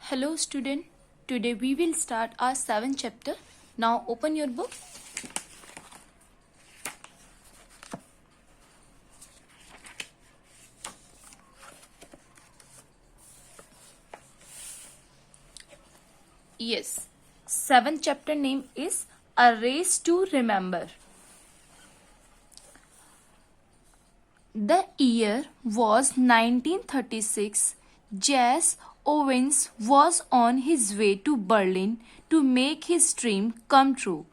Hello student, today we will start our 7th chapter. Now open your book. Yes, 7th chapter name is A Race to Remember. The year was 1936. Jesse Owens was on his way to Berlin to make his dream come true.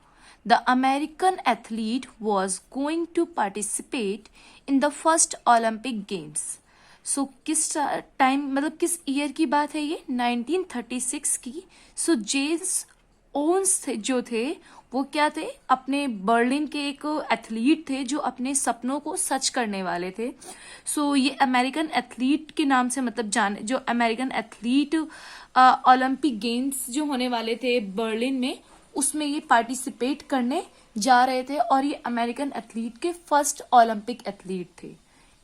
The American athlete was going to participate in the first Olympic Games. सो किस time मतलब किस year की बात है ये 1936 की. सो James ons जो थे वो क्या थे, अपने बर्लिन के एक एथलीट थे जो अपने सपनों को सच करने वाले थे. सो ये अमेरिकन एथलीट के नाम से मतलब जाने, जो अमेरिकन एथलीट ओलंपिक गेम्स जो होने वाले थे बर्लिन में, उसमें ये पार्टिसिपेट करने जा रहे थे और ये अमेरिकन एथलीट के फर्स्ट ओलंपिक एथलीट थे.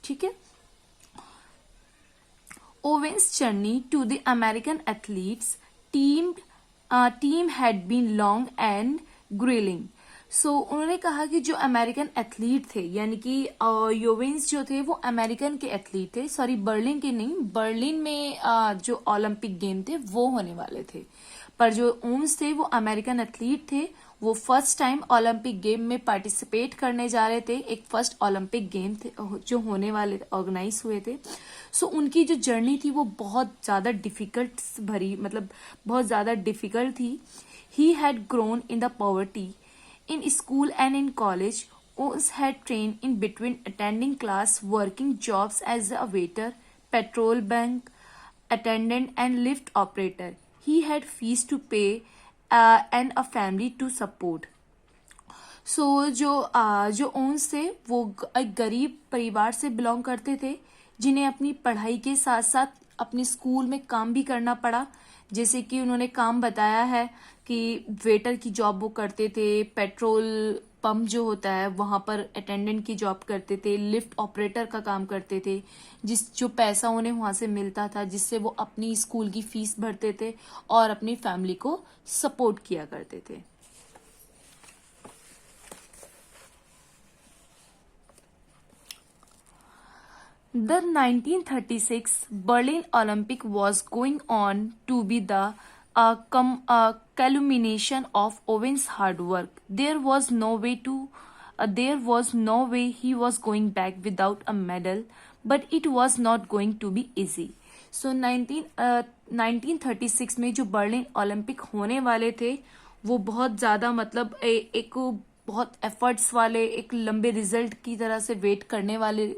ठीक है. Owen's journey to the American athletes team had been long and grueling. So उन्होंने कहा कि जो अमेरिकन एथलीट थे, यानी कि ओवेंस जो थे वो अमेरिकन के एथलीट थे, सॉरी बर्लिन के नहीं, बर्लिन में जो ओलंपिक गेम थे वो होने वाले थे. पर जो ओम्स थे वो अमेरिकन एथलीट थे. वो फर्स्ट टाइम ओलंपिक गेम में पार्टिसिपेट करने जा रहे थे. एक फर्स्ट ओलंपिक गेम थे जो होने वाले ऑर्गेनाइज हुए थे. सो उनकी जो जर्नी थी वो बहुत ज्यादा डिफिकल्ट भरी, मतलब बहुत ज्यादा डिफिकल्ट थी. He had grown in the poverty in school and in college. Owens had trained in between attending class, working jobs as a waiter, petrol bank attendant and lift operator. He had fees to pay and a family to support. So जो ons थे वो एक गरीब परिवार से belong करते थे, जिन्हें अपनी पढ़ाई के साथ साथ अपने स्कूल में काम भी करना पड़ा. जैसे कि उन्होंने काम बताया है कि वेटर की जॉब वो करते थे, पेट्रोल पंप जो होता है वहां पर अटेंडेंट की जॉब करते थे, लिफ्ट ऑपरेटर का काम करते थे, जो पैसा उन्हें वहां से मिलता था जिससे वो अपनी स्कूल की फीस भरते थे और अपनी फैमिली को सपोर्ट किया करते थे. The 1936 Berlin Olympic was going on to be the culmination of Owen's hard work. There was no way he was going back without a medal, but it was not going to be easy. So 1936 में जो Berlin Olympic होने वाले थे वो बहुत ज़्यादा मतलब एक बहुत एफर्ट्स वाले, एक लंबे रिजल्ट की तरह से वेट करने वाले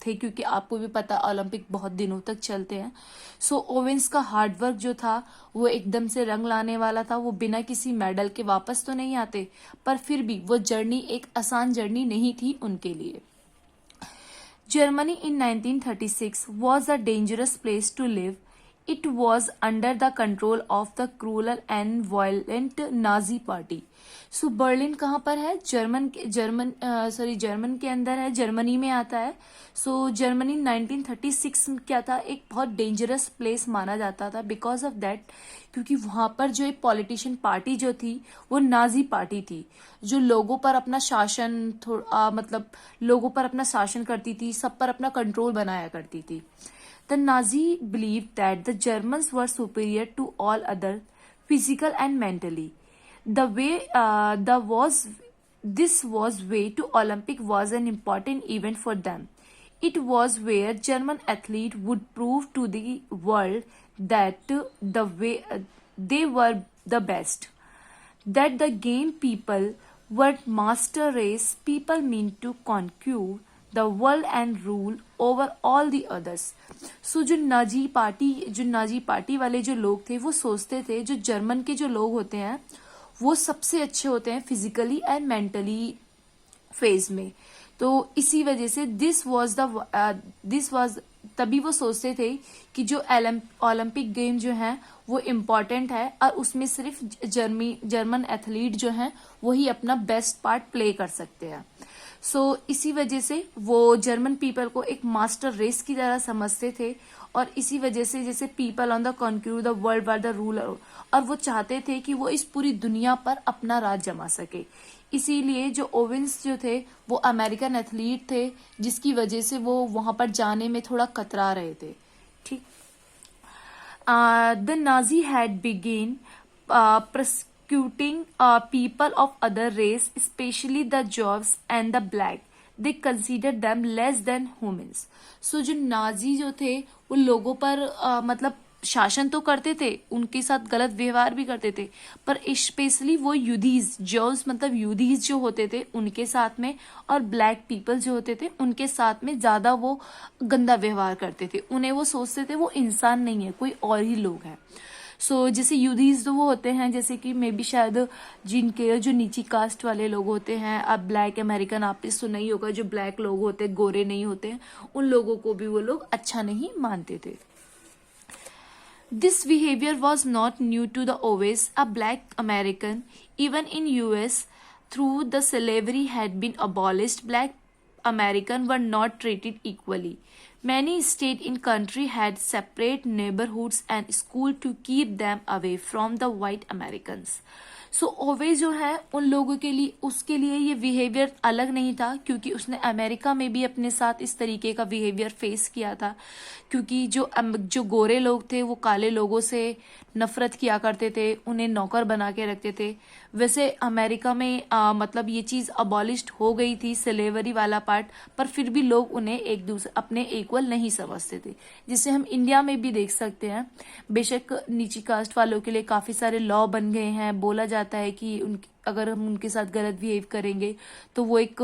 थे, क्योंकि आपको भी पता ओलंपिक बहुत दिनों तक चलते हैं. सो ओवेंस का हार्डवर्क जो था वो एकदम से रंग लाने वाला था. वो बिना किसी मेडल के वापस तो नहीं आते, पर फिर भी वो जर्नी एक आसान जर्नी नहीं थी उनके लिए. Germany in 1936 was a dangerous place to live. It was under the control of the cruel and violent Nazi party. So Berlin कहाँ पर है? जर्मन के अंदर है, जर्मनी में आता है. सो जर्मनी 1936 में क्या था, एक बहुत डेंजरस प्लेस माना जाता था बिकॉज ऑफ दैट, क्योंकि वहां पर जो एक पॉलिटिशियन पार्टी जो थी वो नाजी पार्टी थी, जो लोगों पर अपना शासन मतलब लोगों पर अपना शासन करती थी, सब पर अपना कंट्रोल बनाया करती थी. The Nazi believed that the Germans were superior to all other, physical and mentally. This way to Olympic was an important event for them. It was where German athlete would prove to the world that they were the best. That the game people were master race, people mean to conquer the world and rule over all the others. सो जो Nazi party वाले जो लोग थे वो सोचते थे जो German के जो लोग होते हैं वो सबसे अच्छे होते हैं फिजिकली एंड मेंटली फेज में. तो इसी वजह से दिस वाज तभी वो सोचते थे कि जो ओलंपिक गेम जो है वो इम्पोर्टेंट है और उसमें सिर्फ जर्मन एथलीट जो हैं वही अपना बेस्ट पार्ट प्ले कर सकते हैं. इसी वजह से वो जर्मन पीपल को एक मास्टर रेस की तरह समझते थे, और इसी वजह से जैसे people on the conquer the world by the ruler, और वो चाहते थे कि वो इस पूरी दुनिया पर अपना राज जमा सके। इसीलिए जो ओवेंस जो थे वो अमेरिकन एथलीट थे, जिसकी वजह से वो वहां पर जाने में थोड़ा कतरा रहे थे। ठीक। The Nazi had begun persecuting people of other race, especially the Jews and the black. They considered them less than humans. So जो नाजी जो थे वो लोगों पर मतलब शासन तो करते थे, उनके साथ गलत व्यवहार भी करते थे, पर स्पेशली वो यूदीज जॉज मतलब यूदीज जो होते थे उनके साथ में, और ब्लैक पीपल जो होते थे उनके साथ में ज्यादा वो गंदा व्यवहार करते थे। उन्हें वो सोचते थे वो इंसान नहीं है, कोई और ही लोग हैं। जैसे यूदीज तो वो होते हैं जैसे कि मे बी शायद जिनके जो नीची कास्ट वाले लोग होते हैं, अब ब्लैक अमेरिकन आपने सुना ही होगा, जो ब्लैक लोग होते हैं, गोरे नहीं होते हैं, उन लोगों को भी वो लोग अच्छा नहीं मानते थे। This behavior was not new to the Oves, a black American. Even in US, through the slavery had been abolished, black Americans were not treated equally. Many states in country had separate neighborhoods and schools to keep them away from the white Americans. ओवेज जो है उन लोगों के लिए, उसके लिए ये behaviour अलग नहीं था, क्योंकि उसने अमेरिका में भी अपने साथ इस तरीके का बिहेवियर फेस किया था। क्योंकि जो गोरे लोग थे वो काले लोगों से नफरत किया करते थे, उन्हें नौकर बना के रखते थे। वैसे अमेरिका में मतलब ये चीज अबॉलिश्ड हो गई थी, स्लेवरी वाला पार्ट, पर फिर भी लोग उन्हें एक दूसरे अपने इक्वल नहीं समझते थे, जिसे हम इंडिया में भी देख सकते हैं। बेशक नीची कास्ट वालों के लिए काफी सारे लॉ बन गए हैं, बोला जाता है कि अगर हम उनके साथ गलत बिहेव करेंगे तो वो एक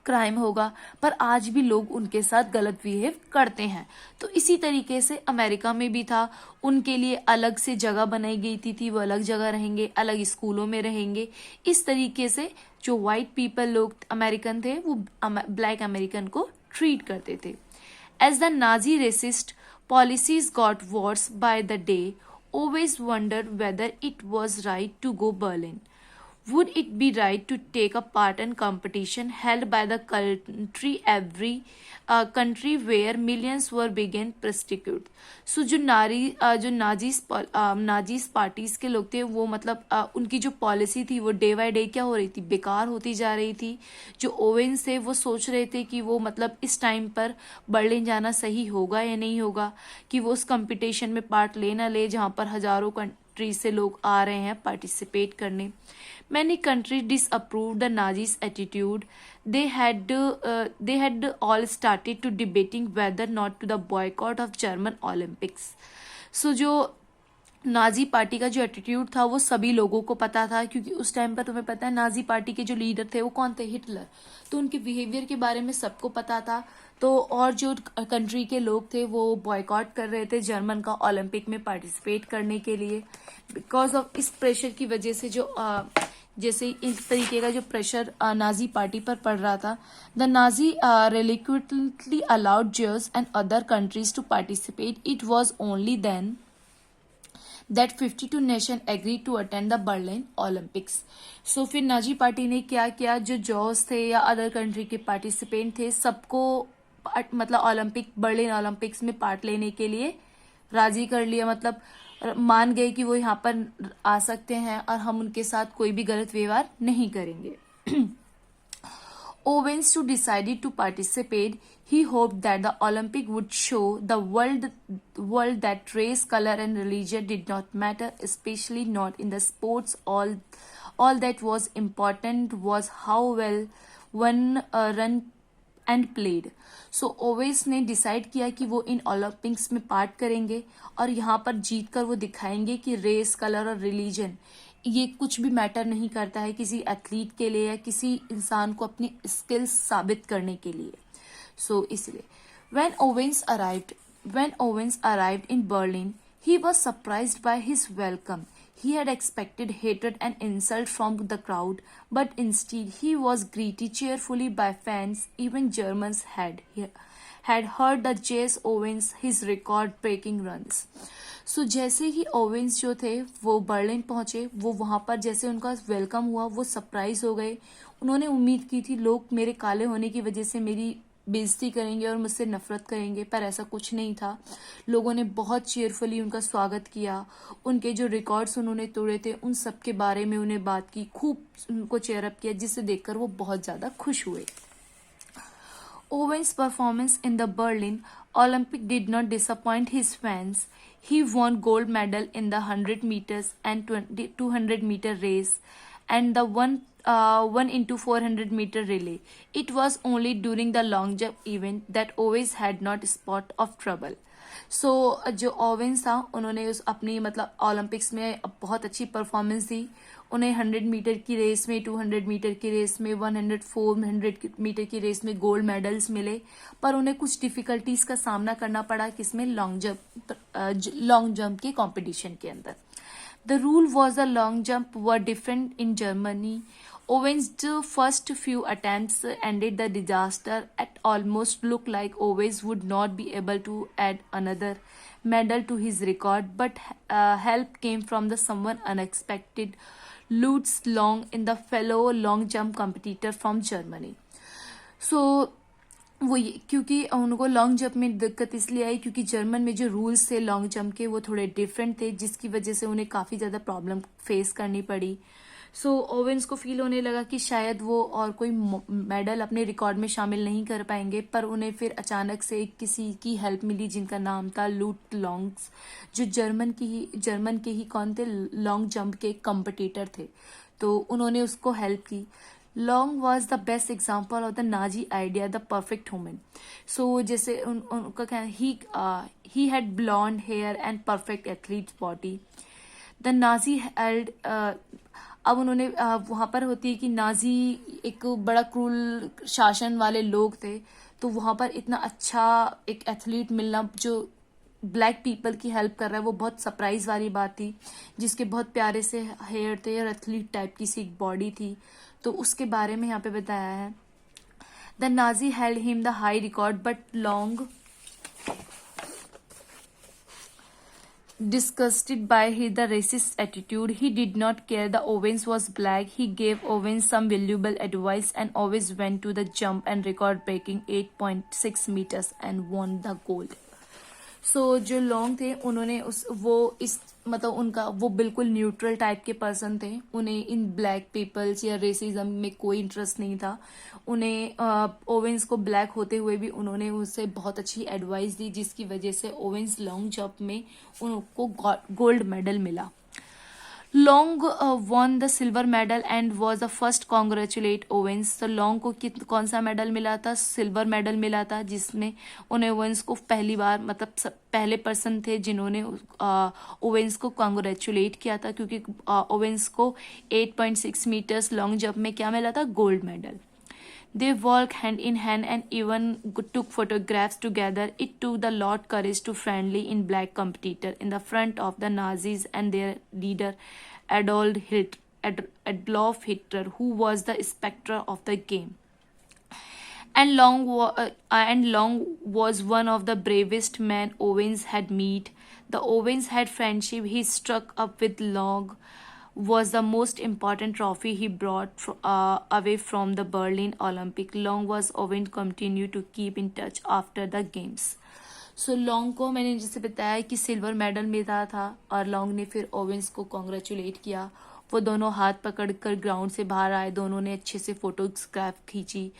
क्राइम होगा, पर आज भी लोग उनके साथ गलत बिहेव करते हैं। तो इसी तरीके से अमेरिका में भी था, उनके लिए अलग से जगह बनाई गई थी, वो अलग जगह रहेंगे, अलग स्कूलों में रहेंगे। इस तरीके से जो व्हाइट पीपल लोग अमेरिकन थे वो ब्लैक अमेरिकन को ट्रीट करते थे। As the Nazi racist policies got worse by the day, always wondered whether it was right to go Berlin. Would it be right to take a part in competition held by the country where millions were being prostituted? जो Nazis parties के लोग थे वो मतलब उनकी जो policy थी वो डे बाय डे क्या हो रही थी, बेकार होती जा रही थी। जो ओवेंस थे वो सोच रहे थे कि वो मतलब इस टाइम पर बर्लिन जाना सही होगा या नहीं होगा, कि वो उस कंपटीशन में पार्ट ले ना ले जहां पर हजारों कंट्री से लोग आ रहे हैं पार्टिसिपेट करने। Many countries disapproved the Nazis' attitude. They had all started to debating whether not to the boycott of German Olympics. जो नाजी पार्टी का जो एटीट्यूड था वो सभी लोगों को पता था, क्योंकि उस टाइम पर तुम्हें पता है नाजी पार्टी के जो लीडर थे वो कौन थे, हिटलर। तो उनके बिहेवियर के बारे में सबको पता था। तो और जो कंट्री के लोग थे वो बॉयकॉट कर रहे थे जर्मन का ओलंपिक में पार्टिसिपेट करने के लिए, बिकॉज ऑफ इस प्रेशर की वजह से जो जैसे इस तरीके का जो प्रेशर नाजी पार्टी पर पड़ रहा था। The Nazi reluctantly allowed Jews and other countries to participate. It was only then that 52 nations agreed to attend the Berlin Olympics. फिर नाजी पार्टी ने क्या किया, जो जॉस थे या अदर कंट्री के पार्टिसिपेंट थे सबको मतलब बर्लिन ओलंपिक्स में पार्ट लेने के लिए राजी कर लिया, मतलब मान गए कि वो यहाँ पर आ सकते हैं और हम उनके साथ कोई भी गलत व्यवहार नहीं करेंगे। Owens too decided to participate. He hoped that the Olympic would show the world that race, color, and religion did not matter, especially not in the sports. All that was important was how well one run and played. Owais ने decide किया कि वो in Olympics में part करेंगे और यहाँ पर जीत कर वो दिखाएंगे कि रेस, कलर और रिलीजन ये कुछ भी मैटर नहीं करता है किसी एथलीट के लिए या किसी इंसान को अपनी स्किल्स साबित करने के लिए। इसलिए when Owens arrived in Berlin, he was surprised by his welcome. He had expected hatred and insult from the crowd, but instead he was greeted cheerfully by fans. Even Germans had heard the Jesse Owens his record-breaking runs. सो जैसे ही Owens जो थे वो Berlin पहुंचे, वो वहां पर जैसे उनका वेलकम हुआ वो सरप्राइज हो गए। उन्होंने उम्मीद की थी लोग मेरे काले होने की वजह से मेरी बेइज्जती करेंगे और मुझसे नफरत करेंगे, पर ऐसा कुछ नहीं था। लोगों ने बहुत चेयरफुली उनका स्वागत किया। उनके जो रिकॉर्ड्स उन्होंने तोड़े थे उन सब के बारे में उन्हें बात की, खूब उनको चेयरअप किया, जिसे देखकर वो बहुत ज्यादा खुश हुए। Owen's performance in the Berlin Olympic did not disappoint his fans. He won gold medal in the 100 meters and 200-meter race and the 1 into 400-meter relay. It was only during the long jump event that Owens had not a spot of trouble. जो Owens था उन्होंने उस अपनी मतलब Olympics में बहुत अच्छी performance दी। उन्हें 100 मीटर की रेस में, 200 मीटर की रेस में, 100 400 मीटर की रेस में गोल्ड मेडल्स मिले, पर उन्हें कुछ डिफिकल्टीज का सामना करना पड़ा किसमें, लॉन्ग जंप के कंपटीशन के अंदर। The rule was the long jump were different in Germany. Owen's first few attempts ended the disaster. It almost looked like Owens would not be able to add another medal to his record, but help came from the someone unexpected. Lutz Long in the fellow long jump competitor from Germany. So वो क्योंकि उनको long jump में दिक्कत इसलिए आई क्योंकि German में जो rules थे लॉन्ग जंप के वो थोड़े डिफरेंट थे, जिसकी वजह से उन्हें काफी ज्यादा प्रॉब्लम फेस करनी पड़ी। ओवेंस को फील होने लगा कि शायद वो और कोई मेडल अपने रिकॉर्ड में शामिल नहीं कर पाएंगे, पर उन्हें फिर अचानक से किसी की हेल्प मिली जिनका नाम था लूट लॉन्ग्स, जो जर्मन के ही कौन थे, लॉन्ग जंप के कॉम्पिटिटर थे। तो उन्होंने उसको हेल्प की। Long was the best example of the Nazi idea, the perfect woman. जैसे उनका कहना, he had blonde hair and perfect athlete's body. The Nazi held अब उन्होंने वहां पर होती है कि नाजी एक बड़ा क्रूल शासन वाले लोग थे, तो वहां पर इतना अच्छा एक एथलीट मिलना जो ब्लैक पीपल की हेल्प कर रहा है वो बहुत सरप्राइज वाली बात थी, जिसके बहुत प्यारे से हेयर थे और एथलीट टाइप की सी एक बॉडी थी। तो उसके बारे में यहाँ पे बताया है। The Nazi held him the high record but long disgusted by the racist attitude. He did not care the Owens was black. He gave Owens some valuable advice and always went to the jump and record breaking 8.6 meters and won the gold. जो long थे उन्होंने मतलब उनका वो बिल्कुल neutral type के person थे। उन्हें इन ब्लैक पीपल्स या रेसिज्म में कोई इंटरेस्ट नहीं था। उन्हें ओवेंस को ब्लैक होते हुए भी उन्होंने उससे बहुत अच्छी एडवाइस दी, जिसकी वजह से ओवेंस लॉन्ग जंप में उनको गोल्ड मेडल मिला। Long won the silver medal and was the first congratulate Owens. तो Long को कौन सा मेडल मिला था, सिल्वर मेडल मिला था, जिसमें उन्हें ओवेंस को पहली बार मतलब पहले पर्सन थे जिन्होंने ओवेंस को कॉन्ग्रेचुलेट किया था, क्योंकि ओवेंस को 8.6 मीटर्स लॉन्ग जंप में क्या मिला था, gold medal. They walked hand in hand and even took photographs together. It took the lot courage to friendly in black competitor in the front of the Nazis and their leader Adolf Hitler, who was the spectre of the game. And Long was one of the bravest men Owens had met. The Owens had friendship. He struck up with Long. Was the most important trophy he brought away from the Berlin Olympic. Long was Owen continued to keep in touch after the games. Long को मैंने जैसे बताया कि silver medal मिला था और long ने फिर ओवेंस को कॉन्ग्रेचुलेट किया। वो दोनों हाथ पकड़कर ग्राउंड से बाहर आए, दोनों ने अच्छे से फोटोग्राफ खींची।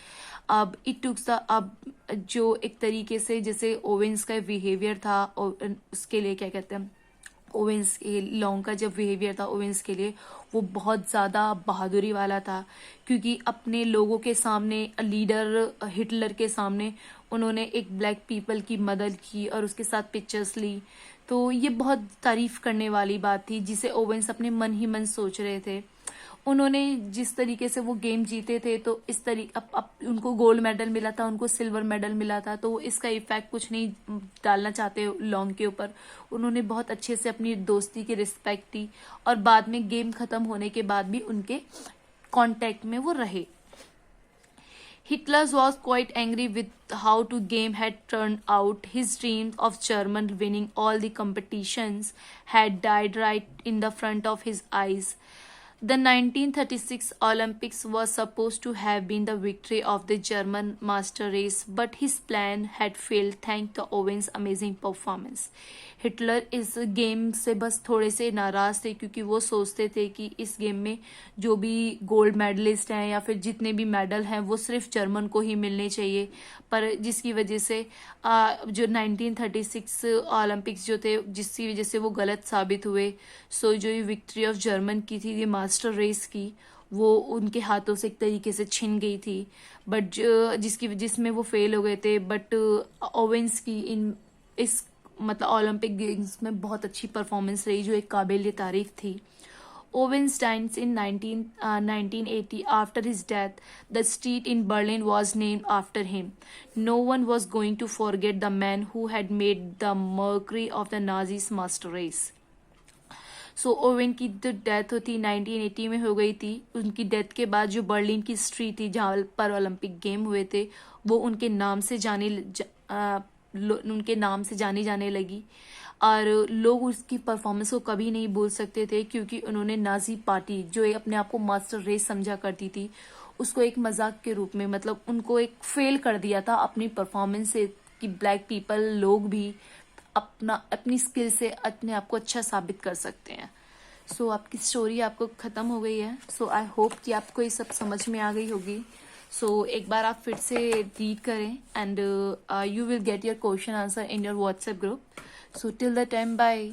अब अब जो एक तरीके से जैसे ओवेंस का बिहेवियर था उसके लिए क्या कहते हैं, ओवेंस लॉन्ग का जब बिहेवियर था ओवेंस के लिए वो बहुत ज़्यादा बहादुरी वाला था, क्योंकि अपने लोगों के सामने लीडर हिटलर के सामने उन्होंने एक ब्लैक पीपल की मदद की और उसके साथ पिक्चर्स ली। तो ये बहुत तारीफ करने वाली बात थी, जिसे ओवेंस अपने मन ही मन सोच रहे थे। उन्होंने जिस तरीके से वो गेम जीते थे तो इस तरीके अब उनको गोल्ड मेडल मिला था, उनको सिल्वर मेडल मिला था, तो इसका इफेक्ट कुछ नहीं डालना चाहते लॉन्ग के ऊपर। उन्होंने बहुत अच्छे से अपनी दोस्ती की रिस्पेक्ट दी और बाद में गेम खत्म होने के बाद भी उनके कांटेक्ट में वो रहे। Hitler was quite angry with how the game had turned out. His dream of German winning all the competitions had died right in the front of his eyes. The 1936 Olympics was supposed to have been the victory of the German master race, but his plan had failed thanks to Owen's amazing performance. Hitler इस game से बस थोड़े से नाराज थे क्योंकि वो सोचते थे कि इस गेम में जो भी गोल्ड मेडलिस्ट हैं या फिर जितने भी मेडल हैं वो सिर्फ जर्मन को ही मिलने चाहिए, पर जिसकी वजह से जो 1936 ओलंपिक्स जो थे जिसकी वजह से वो गलत साबित हुए। सो जो ये विक्ट्री ऑफ जर्मन की थी, ये मास्टर रेस की, वो उनके हाथों से एक तरीके से छिन गई थी, बट जिसमें वो फेल हो गए थे। बट ओवेंस की इस मतलब ओलंपिक गेम्स में बहुत अच्छी परफॉर्मेंस रही जो एक काबिल तारीफ थी। Owens died in 1980. After his death, the street in Berlin was named after him. No one was going to forget the man who had made the mockery of the Nazis' master race. So Owen की जो death होती 1980 में हो गई थी। उनकी death के बाद जो बर्लिन की स्ट्रीट थी जहाँ पर ओलंपिक गेम हुए थे वो उनके नाम से जानी जाने लगी, और लोग उसकी परफॉर्मेंस को कभी नहीं भूल सकते थे क्योंकि उन्होंने नाजी पार्टी जो अपने आप को मास्टर रेस समझा करती थी उसको एक मजाक के रूप में, मतलब उनको एक फेल कर दिया था अपनी परफॉर्मेंस से कि ब्लैक पीपल लोग भी अपनी स्किल से अपने आप को अच्छा साबित कर सकते हैं। सो आपकी स्टोरी आपको खत्म हो गई है। सो आई होप कि आपको ये सब समझ में आ गई होगी। सो एक बार आप फिर से रीड करें and you will get your question answer in your WhatsApp group. So till the time, bye.